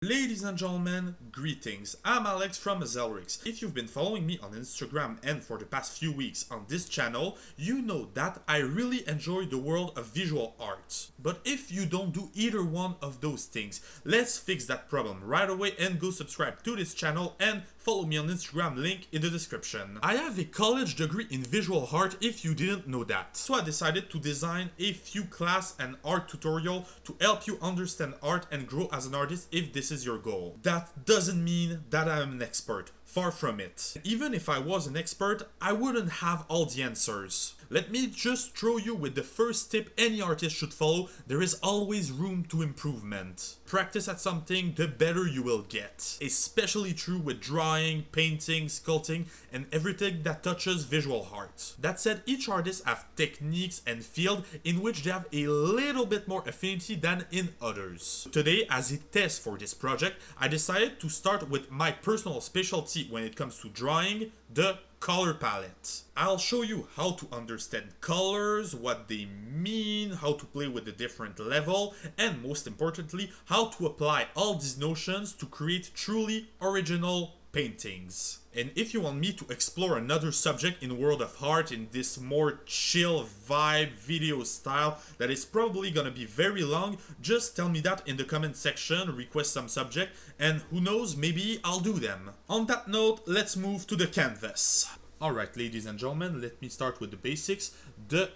Ladies and gentlemen, greetings. I'm Alex from Zelrix. If you've been following me on Instagram and for the past few weeks on this channel, you know that I really enjoy the world of visual art. But if you don't do either one of those things, let's fix that problem right away and go subscribe to this channel and follow me on Instagram, link in the description. I have a college degree in visual art if you didn't know that. So I decided to design a few class and art tutorial to help you understand art and grow as an artist if this is your goal. That doesn't mean that I'm an expert. Far from it. Even if I was an expert, I wouldn't have all the answers. Let me just throw you with the first tip any artist should follow. There is always room to improvement. Practice at something, the better you will get. Especially true with drawing, painting, sculpting, and everything that touches visual art. That said, each artist have techniques and field in which they have a little bit more affinity than in others. Today, as a test for this project, I decided to start with my personal specialty when it comes to drawing, the color palette. I'll show you how to understand colors, what they mean, how to play with the different level, and most importantly, how to apply all these notions to create truly original paintings. And if you want me to explore another subject in world of art in this more chill vibe video style that is probably gonna be very long, just tell me that in the comment section, request some subject, and who knows, maybe I'll do them. On that note, let's move to the canvas. Alright, ladies and gentlemen, let me start with the basics. The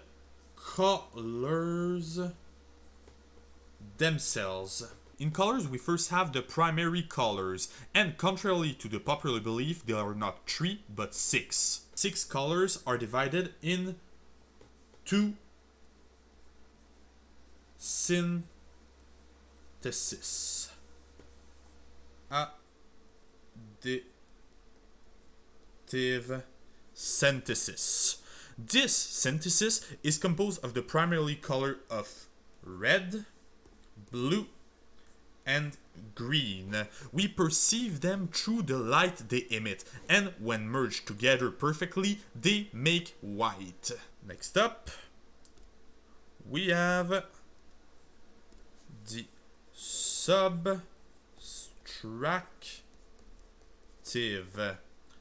colors themselves. In colors, we first have the primary colors, and contrarily to the popular belief, there are not 3, but 6. 6 colors are divided in 2 synthesis. Additive synthesis. This synthesis is composed of the primary color of red, blue, and green. We perceive them through the light they emit, and when merged together perfectly, they make white. Next up, we have the subtractive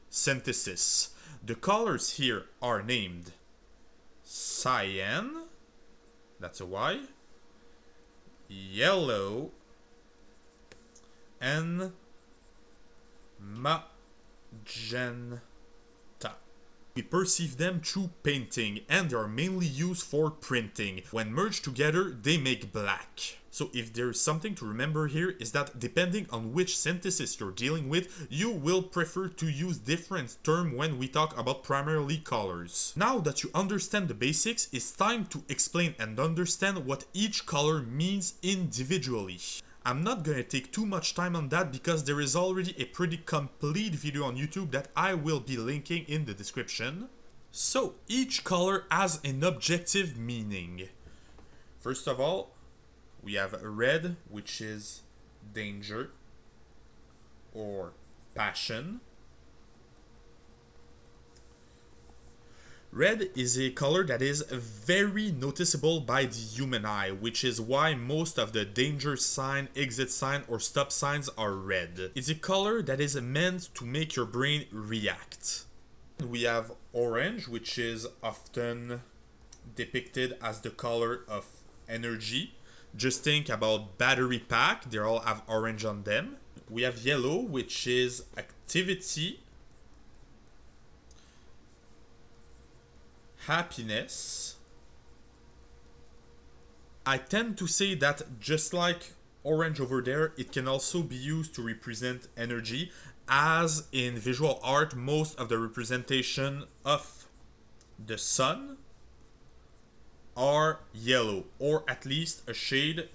synthesis. The colors here are named cyan, that's a Y, yellow, and magenta. We perceive them through painting and they are mainly used for printing. When merged together, they make black. So if there's something to remember here is that depending on which synthesis you're dealing with, you will prefer to use different terms when we talk about primarily colors. Now that you understand the basics, it's time to explain and understand what each color means individually. I'm not gonna take too much time on that because there is already a pretty complete video on YouTube that I will be linking in the description. So each color has an objective meaning. First of all, we have red, which is danger or passion. Red is a color that is very noticeable by the human eye, which is why most of the danger sign, exit sign, or stop signs are red. It's a color that is meant to make your brain react. We have orange, which is often depicted as the color of energy. Just think about battery pack, they all have orange on them. We have yellow, which is activity, happiness. I tend to say that just like orange over there, it can also be used to represent energy, as in visual art, most of the representation of the sun are yellow, or at least a shade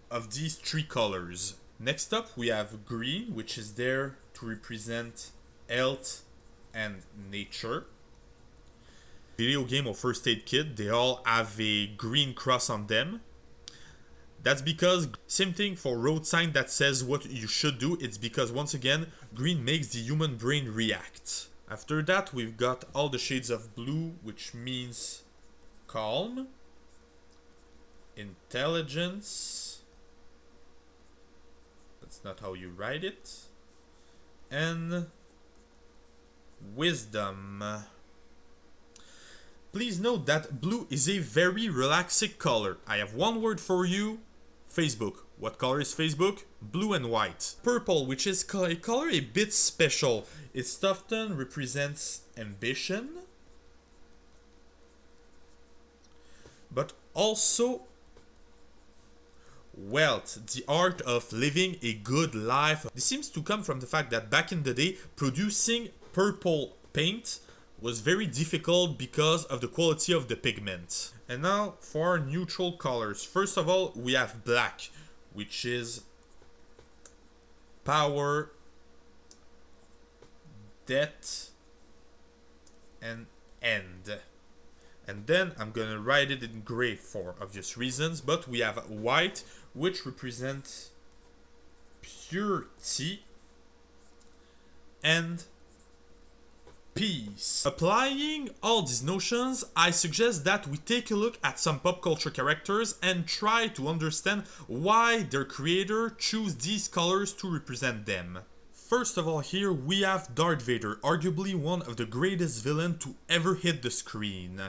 of these 3 colors. Next up, we have green, which is there to represent health and nature. Video game or first aid kit, they all have a green cross on them. That's because, same thing for road sign that says what you should do, it's because once again, green makes the human brain react. After that, we've got all the shades of blue, which means calm, intelligence, That's not how you write it. And wisdom. Please note that blue is a very relaxing color. I have one word for you. Facebook. What color is Facebook? Blue and white. Purple, which is a color a bit special. It often represents ambition, but also wealth, the art of living a good life. This seems to come from the fact that back in the day, producing purple paint was very difficult because of the quality of the pigment. And now for our neutral colors. First of all, we have black, which is power, death, and end. And then I'm gonna write it in gray for obvious reasons, but we have white, which represents purity and peace. Applying all these notions, I suggest that we take a look at some pop culture characters and try to understand why their creator chose these colors to represent them. First of all, here we have Darth Vader, arguably one of the greatest villains to ever hit the screen.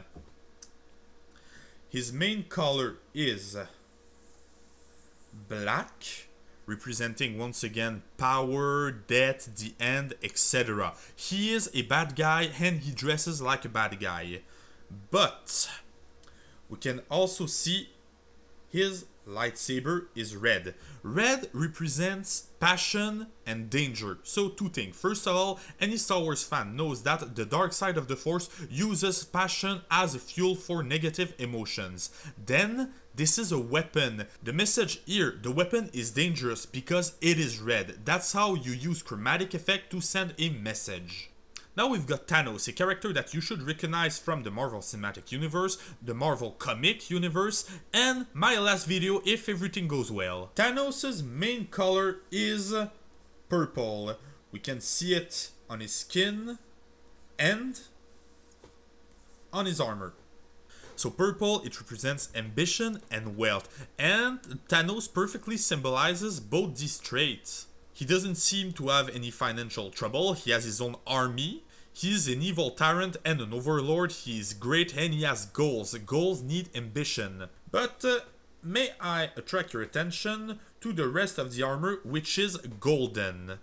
His main color is black, representing once again power, death, the end, etc. He is a bad guy and he dresses like a bad guy. But we can also see his lightsaber is red. Red represents passion and danger. So two things. First of all, any Star Wars fan knows that the dark side of the Force uses passion as a fuel for negative emotions. Then, this is a weapon. The message here, the weapon is dangerous because it is red. That's how you use chromatic effect to send a message. Now we've got Thanos, a character that you should recognize from the Marvel Cinematic Universe, the Marvel Comic Universe, and my last video if everything goes well. Thanos' main color is purple. We can see it on his skin and on his armor. So purple, it represents ambition and wealth, and Thanos perfectly symbolizes both these traits. He doesn't seem to have any financial trouble, he has his own army, he's an evil tyrant and an overlord, he is great and he has goals. Goals need ambition. But may I attract your attention to the rest of the armor, which is golden.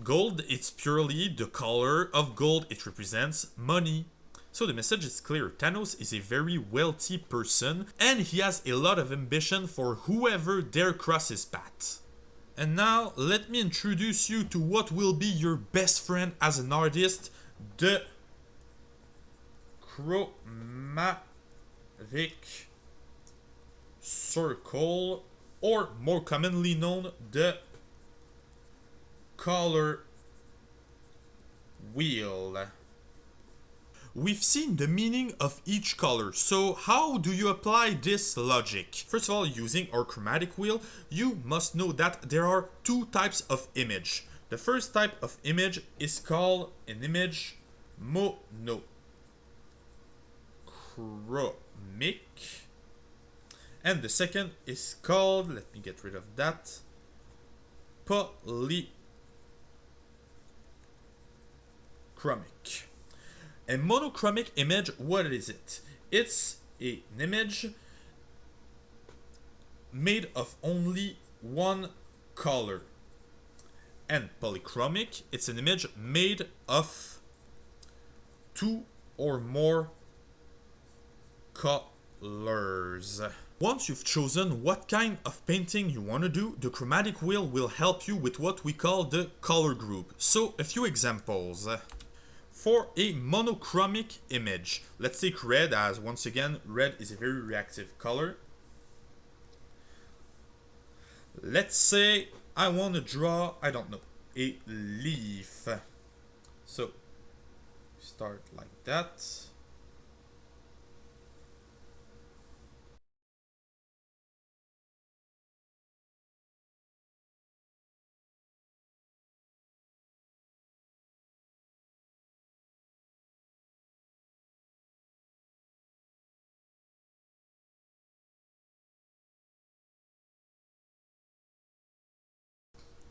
Gold, it's purely the color of gold, it represents money. So the message is clear, Thanos is a very wealthy person and he has a lot of ambition for whoever dare cross his path. And now, let me introduce you to what will be your best friend as an artist, the chromatic circle, or more commonly known, the color wheel. We've seen the meaning of each color, so how do you apply this logic? First of all, using our chromatic wheel, you must know that there are two types of image. The first type of image is called an image monochromic, and the second is called, let me get rid of that, polychromic. A monochromic image, what is it? It's an image made of only one color. And polychromic, it's an image made of two or more colors. Once you've chosen what kind of painting you want to do, the chromatic wheel will help you with what we call the color group. So a few examples. For a monochromic image, let's take red, as once again, red is a very reactive color. Let's say I want to draw, I don't know, a leaf. So, start like that.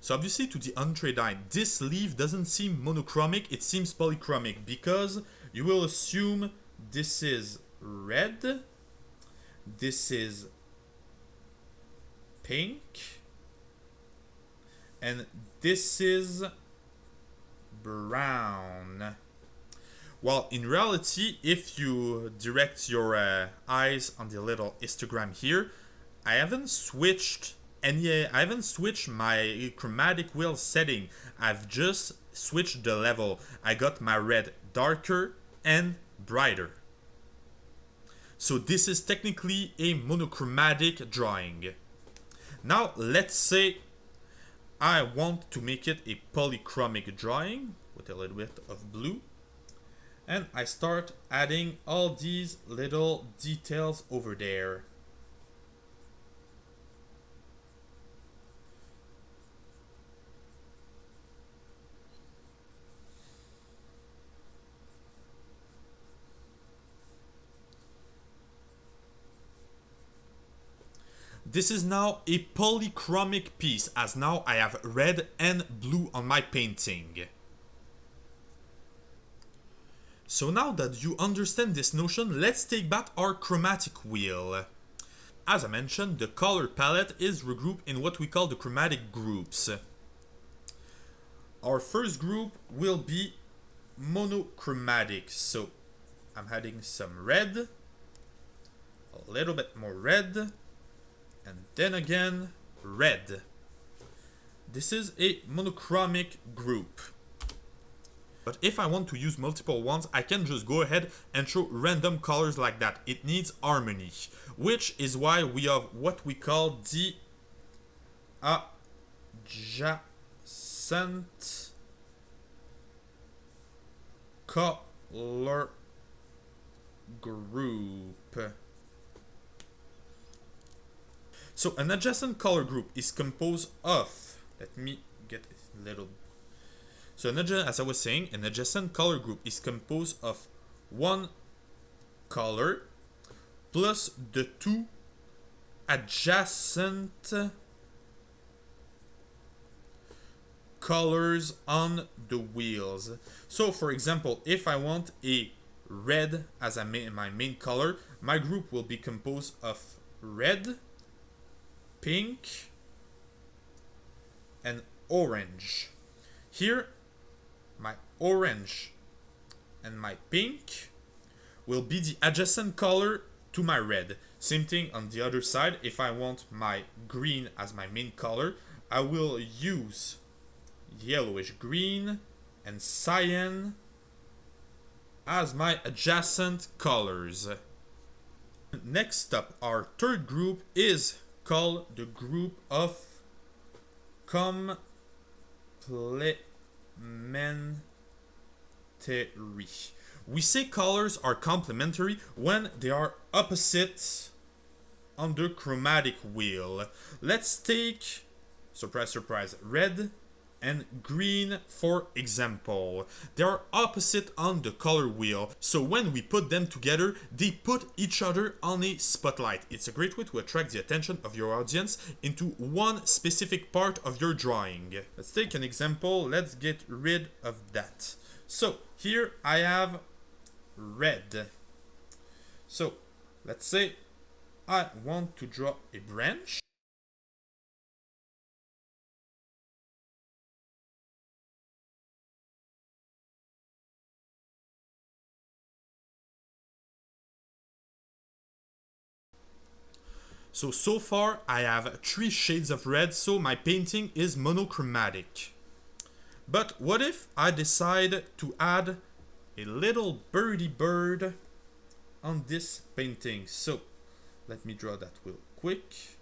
So obviously to the untrained eye, this leaf doesn't seem monochromic, it seems polychromic because you will assume this is red, this is pink, and this is brown. Well, in reality, if you direct your eyes on the little histogram here, I haven't switched my chromatic wheel setting. I've just switched the level. I got my red darker and brighter. So this is technically a monochromatic drawing. Now let's say I want to make it a polychromic drawing with a little bit of blue. And I start adding all these little details over there. This is now a polychromic piece, as now I have red and blue on my painting. So now that you understand this notion, let's take back our chromatic wheel. As I mentioned, the color palette is regrouped in what we call the chromatic groups. Our first group will be monochromatic. So I'm adding some red, a little bit more red, and then again red. This is a monochromic group. But if I want to use multiple ones, I can just go ahead and show random colors like that. It needs harmony, which is why we have what we call the adjacent color group. So an adjacent color group is composed of, let me get a little. So as I was saying, an adjacent color group is composed of one color plus the two adjacent colors on the wheels. So for example, if I want a red as my main color, my group will be composed of red, pink, and orange. Here, my orange and my pink will be the adjacent color to my red. Same thing on the other side. If I want my green as my main color, I will use yellowish green and cyan as my adjacent colors. Next up, our third group is called the group of Complementary. We say colors are complementary when they are opposite on the chromatic wheel. Let's take, surprise, surprise, red and green for example. They are opposite on the color wheel, so when we put them together, they put each other on a spotlight. It's a great way to attract the attention of your audience into one specific part of your drawing. Let's take an example. Let's get rid of that. So here I have red. So let's say I want to draw a branch. So far I have 3 shades of red, so my painting is monochromatic. But what if I decide to add a little birdie bird on this painting? So let me draw that real quick.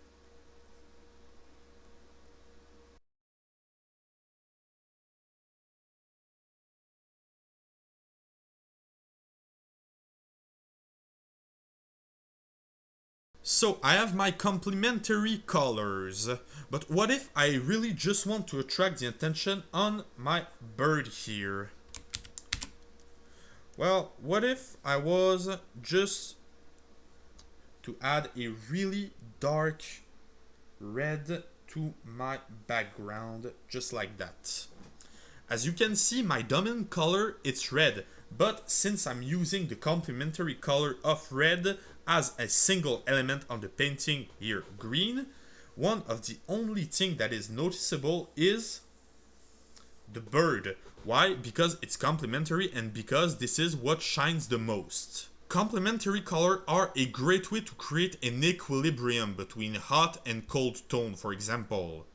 So I have my complementary colors, but what if I really just want to attract the attention on my bird here? Well, what if I was just to add a really dark red to my background, just like that. As you can see, my dominant color, it's red, but since I'm using the complementary color of red as a single element on the painting here, green, one of the only thing that is noticeable is the bird. Why? Because it's complementary and because this is what shines the most. Complementary colors are a great way to create an equilibrium between hot and cold tone, for example.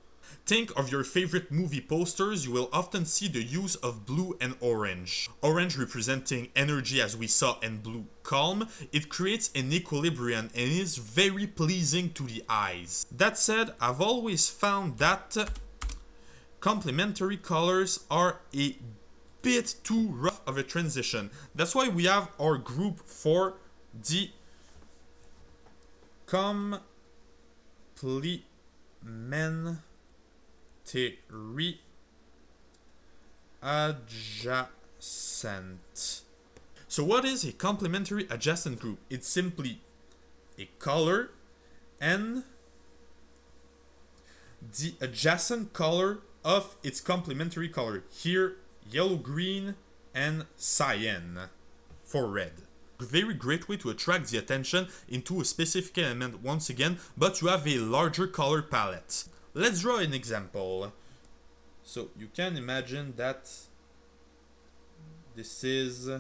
Think of your favorite movie posters, you will often see the use of blue and orange. Orange representing energy as we saw and blue calm. It creates an equilibrium and is very pleasing to the eyes. That said, I've always found that complementary colors are a bit too rough of a transition. That's why we have our group for the complementary adjacent. So what is a complementary adjacent group? It's simply a color and the adjacent color of its complementary color. Here, yellow, green, and cyan for red. A very great way to attract the attention into a specific element once again, but you have a larger color palette. Let's draw an example. So you can imagine that this is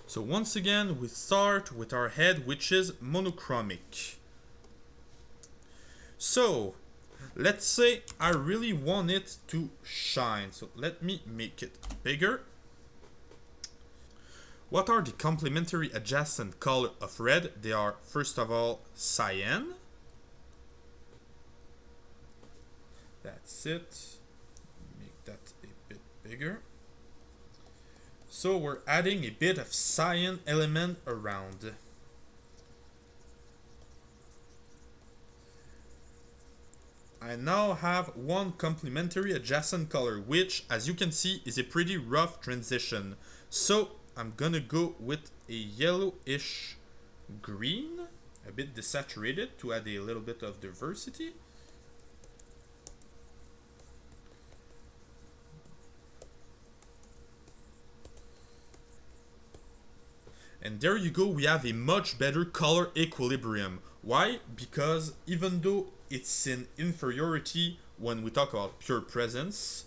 so once again we start with our head, which is monochromic. So let's say I really want it to shine. So let me make it bigger. What are the complementary adjacent color of red? They are, first of all, cyan. That's it. Make that a bit bigger. So we're adding a bit of cyan element around. I now have one complementary adjacent color, which, as you can see, is a pretty rough transition. So I'm gonna go with a yellowish green, a bit desaturated to add a little bit of diversity. And there you go, we have a much better color equilibrium. Why? Because even though it's in inferiority when we talk about pure presence,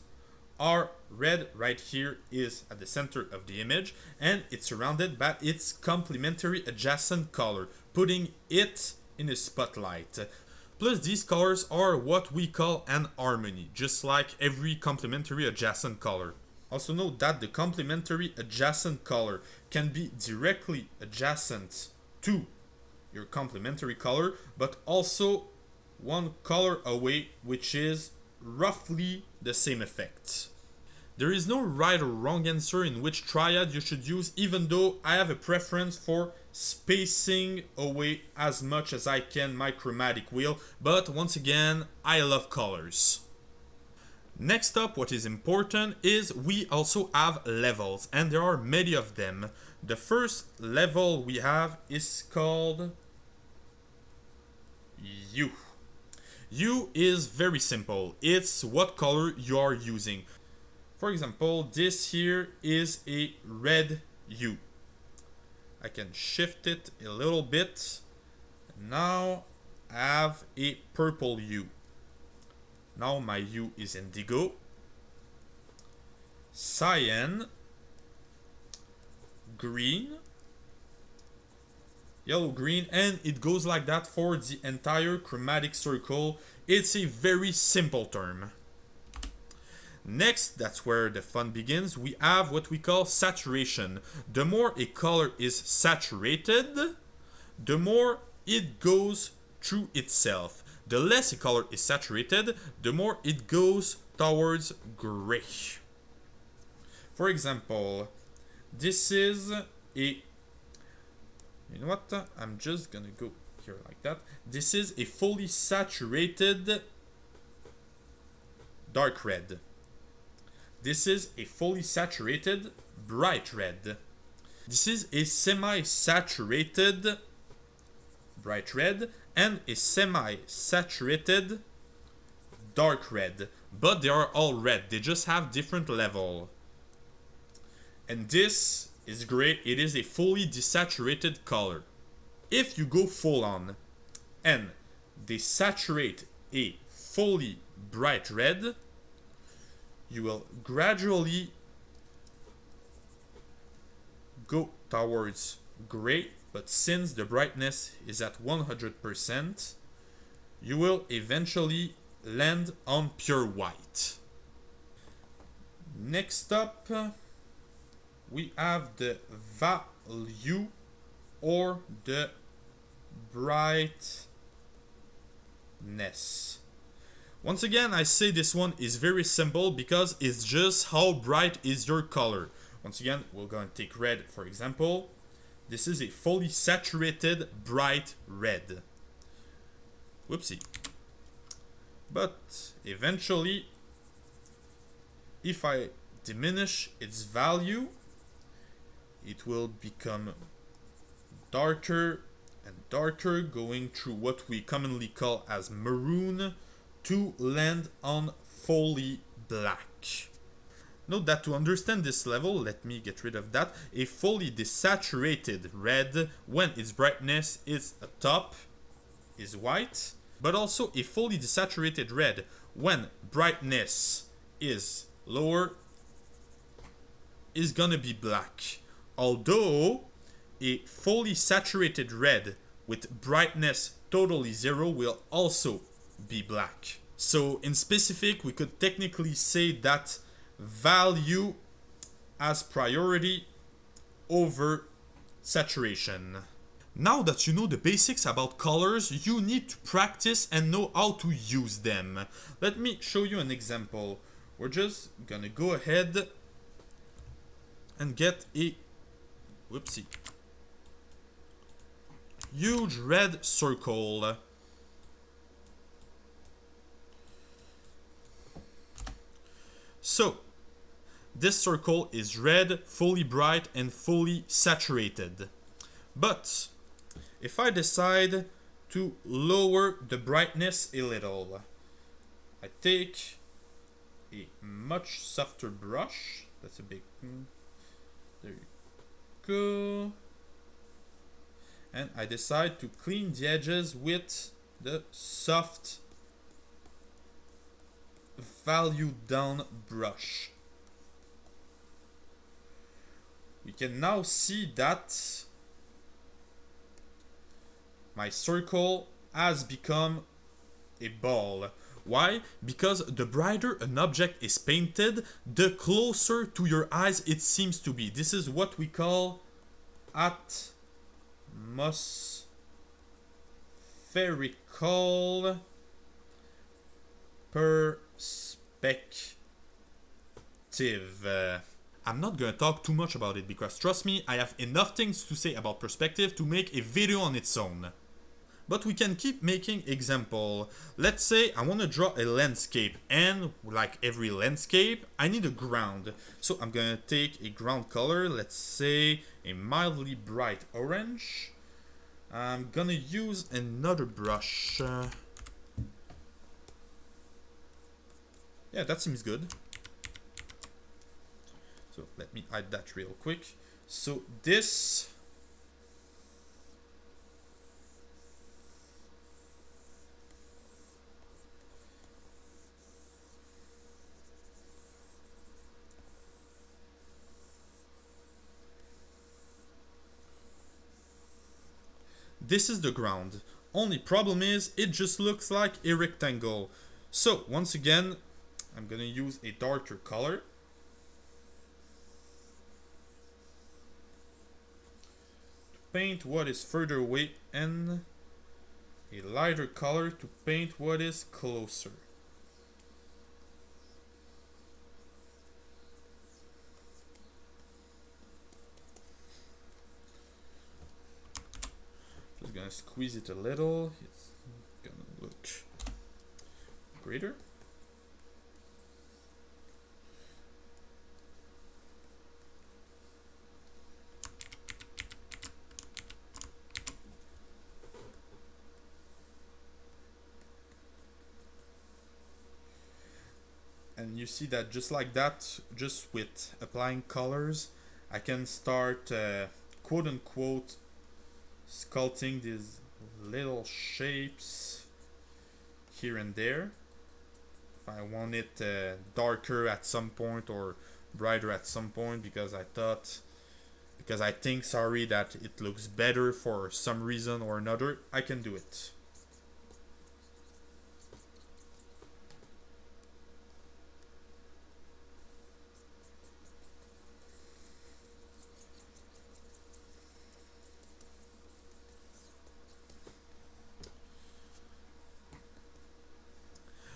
our red right here is at the center of the image and it's surrounded by its complementary adjacent color, putting it in a spotlight. Plus, these colors are what we call an harmony, just like every complementary adjacent color. Also note that the complementary adjacent color can be directly adjacent to your complementary color, but also one color away, which is roughly the same effect. There is no right or wrong answer in which triad you should use, even though I have a preference for spacing away as much as I can my chromatic wheel, but once again, I love colors. Next up, what is important is we also have levels, and there are many of them. The first level we have is called Hue. Hue is very simple. It's what color you are using. For example, this here is a red hue. I can shift it a little bit. Now I have a purple hue. Now my hue is indigo, cyan, green, yellow, green, and it goes like that for the entire chromatic circle. It's a very simple term. Next, that's where the fun begins, we have what we call saturation. The more a color is saturated, the more it goes through itself. The less a color is saturated, the more it goes towards gray. For example, this is a... You know what? I'm just gonna go here like that. This is a fully saturated dark red. This is a fully saturated bright red. This is a semi-saturated bright red and a semi-saturated dark red. But they are all red. They just have different level. And this is great. It is a fully desaturated color. If you go full on and desaturate a fully bright red, you will gradually go towards gray, but since the brightness is at 100%, you will eventually land on pure white. Next up, we have the value or the brightness. Once again, I say this one is very simple because it's just how bright is your color. Once again, we're going to take red for example. This is a fully saturated bright red. Whoopsie. But eventually, if I diminish its value, it will become darker and darker, going through what we commonly call as maroon to land on fully black. Note that to understand this level, let me get rid of that, a fully desaturated red, when its brightness is at top, is white, but also a fully desaturated red, when brightness is lower, is gonna be black. Although, a fully saturated red with brightness totally zero will also be black. So in specific, we could technically say that value has priority over saturation. Now that you know the basics about colors, you need to practice and know how to use them. Let me show you an example. We're just gonna go ahead and get a huge red circle. So, this circle is red, fully bright, and fully saturated. But, if I decide to lower the brightness a little, I take a much softer brush. That's a big... There you go. And I decide to clean the edges with the soft value down brush. We can now see that my circle has become a ball. Why? Because the brighter an object is painted, the closer to your eyes it seems to be. This is what we call atmospherical perspective. I'm not gonna talk too much about it because trust me, I have enough things to say about perspective to make a video on its own. But we can keep making example. Let's say I want to draw a landscape, and like every landscape, I need a ground. So I'm gonna take a ground color, let's say a mildly bright orange. I'm gonna use another brush. Yeah, that seems good. So let me hide that real quick. So this is the ground. Only problem is it just looks like a rectangle. So once again, I'm gonna use a darker color. To paint what is further away and a lighter color to paint what is closer. Just gonna gonna squeeze it a little. It's gonna look greater. And you see that just like that, just with applying colors, I can start quote unquote sculpting these little shapes here and there. If I want it darker at some point or brighter at some point because I think, sorry, that it looks better for some reason or another, I can do it.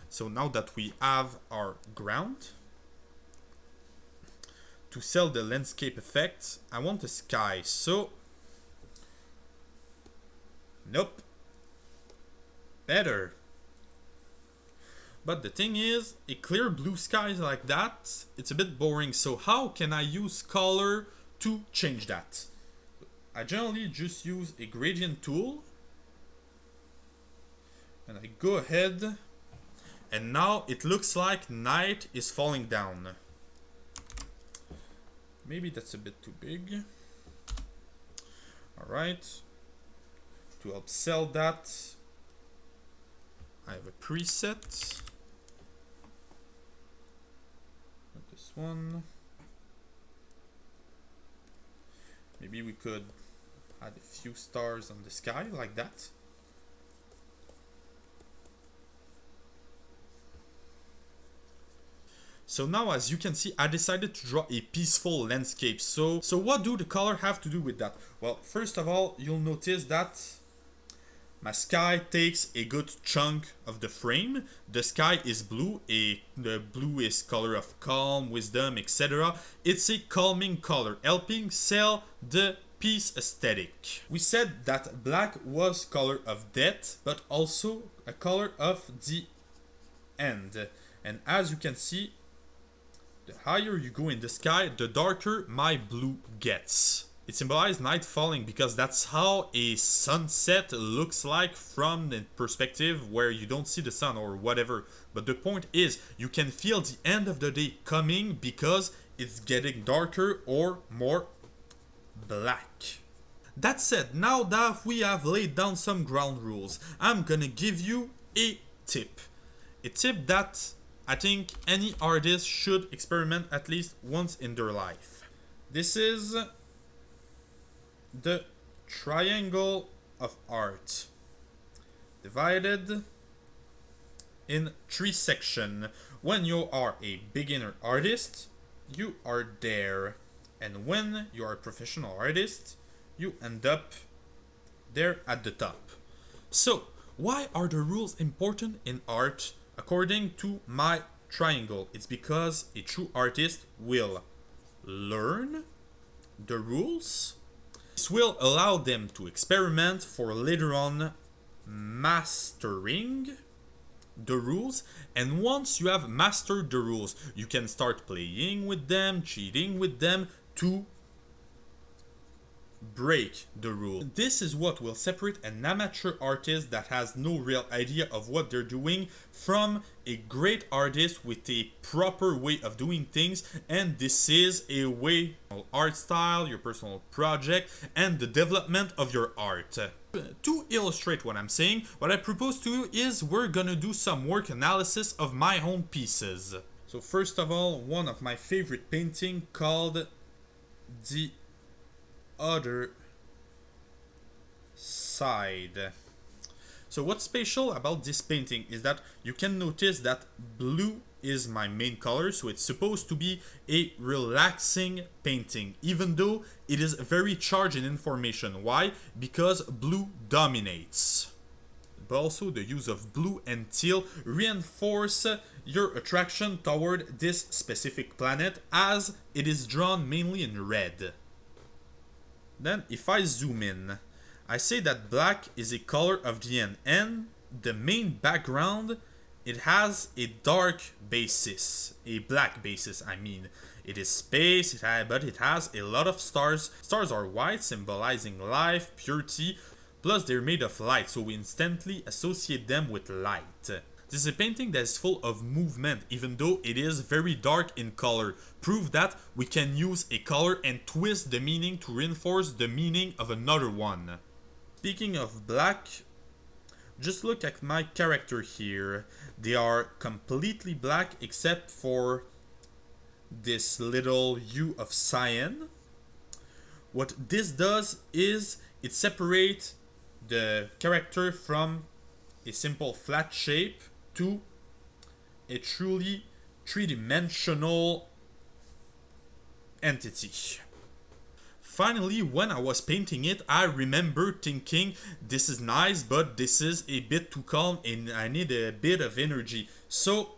So now that we have our ground, to sell the landscape effect, I want the sky. So, nope, better. But the thing is, a clear blue sky like that, it's a bit boring. So how can I use color to change that? I generally just use a gradient tool, and I go ahead. And now it looks like night is falling down. Maybe that's a bit too big. Alright. To help sell that, I have a preset. Not this one. Maybe we could add a few stars on the sky like that. So now, as you can see, I decided to draw a peaceful landscape. So what do the color have to do with that? Well, first of all, you'll notice that my sky takes a good chunk of the frame. The sky is blue. The blue is color of calm, wisdom, etc. It's a calming color, helping sell the peace aesthetic. We said that black was color of death, but also a color of the end. And as you can see, the higher you go in the sky, the darker my blue gets. It symbolizes night falling because that's how a sunset looks like from the perspective where you don't see the sun or whatever. But the point is, you can feel the end of the day coming because it's getting darker or more black. That said, now that we have laid down some ground rules, I'm gonna give you a tip. A tip that I think any artist should experiment at least once in their life. This is the triangle of art, divided in 3 sections. When you are a beginner artist, you are there. And when you are a professional artist, you end up there at the top. So, why are the rules important in art? According to my triangle, it's because a true artist will learn the rules. This will allow them to experiment for later on mastering the rules. And once you have mastered the rules, you can start playing with them, cheating with them to break the rule. This is what will separate an amateur artist that has no real idea of what they're doing from a great artist with a proper way of doing things. And this is a way, art style, your personal project, and the development of your art. To illustrate what I'm saying, what I propose to you is we're gonna do some work analysis of my own pieces. So first of all, one of my favorite painting called The Other Side. So what's special about this painting is that you can notice that blue is my main color, so it's supposed to be a relaxing painting, even though it is very charged in information. Why? Because blue dominates. But also the use of blue and teal reinforce your attraction toward this specific planet as it is drawn mainly in red. Then if I zoom in, I say that black is a color of the end, and the main background, it has a dark basis, a black basis I mean. It is space, but it has a lot of stars. Stars are white, symbolizing life, purity, plus they're made of light, so we instantly associate them with light. This is a painting that is full of movement, even though it is very dark in color. Prove that we can use a color and twist the meaning to reinforce the meaning of another one. Speaking of black, just look at my character here. They are completely black except for this little hue of cyan. What this does is it separates the character from a simple flat shape to a truly three-dimensional entity. Finally, when I was painting it, I remember thinking, this is nice, but this is a bit too calm and I need a bit of energy. So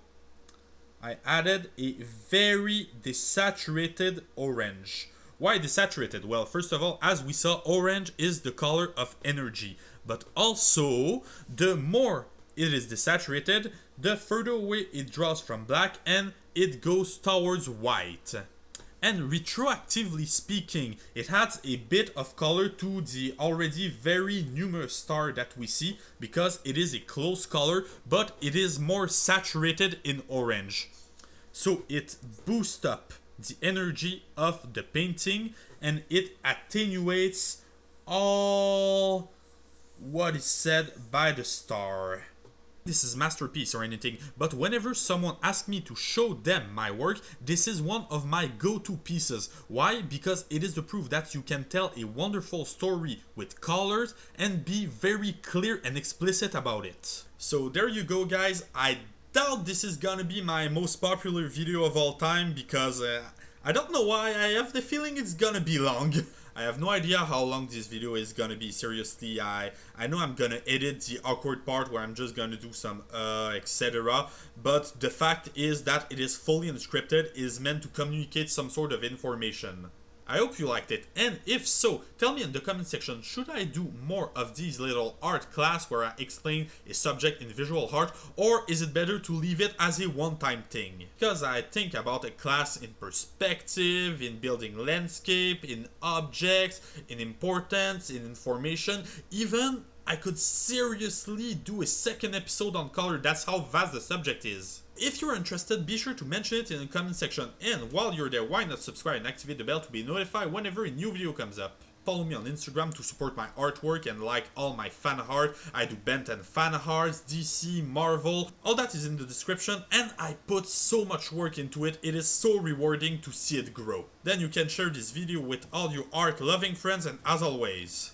I added a very desaturated orange. Why desaturated? Well, first of all, as we saw, orange is the color of energy. But also, the more it is desaturated, the further away it draws from black and it goes towards white. And retroactively speaking, it adds a bit of color to the already very numerous star that we see because it is a close color, but it is more saturated in orange. So it boosts up the energy of the painting and it attenuates all what is said by the star. This is masterpiece or anything, but whenever someone asks me to show them my work, this is one of my go-to pieces. Why? Because it is the proof that you can tell a wonderful story with colors and be very clear and explicit about it. So there you go, guys. I doubt this is gonna be my most popular video of all time because I don't know why, I have the feeling it's gonna be long. I have no idea how long this video is gonna be, seriously. I know I'm gonna edit the awkward part where I'm just gonna do some etc. But the fact is that it is fully unscripted, is meant to communicate some sort of information. I hope you liked it, and if so, tell me in the comment section, should I do more of these little art class where I explain a subject in visual art, or is it better to leave it as a one-time thing? Because I think about a class in perspective, in building landscape, in objects, in importance, in information, even I could seriously do a second episode on color, that's how vast the subject is. If you're interested, be sure to mention it in the comment section, and while you're there, why not subscribe and activate the bell to be notified whenever a new video comes up. Follow me on Instagram to support my artwork and like all my fan art. I do Ben 10 fan arts, DC, Marvel, all that is in the description, and I put so much work into it, it is so rewarding to see it grow. Then you can share this video with all your art loving friends, and as always,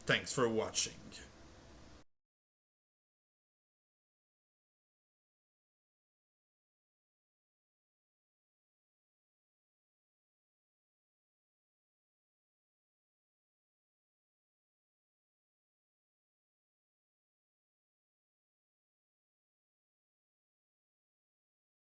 thanks for watching.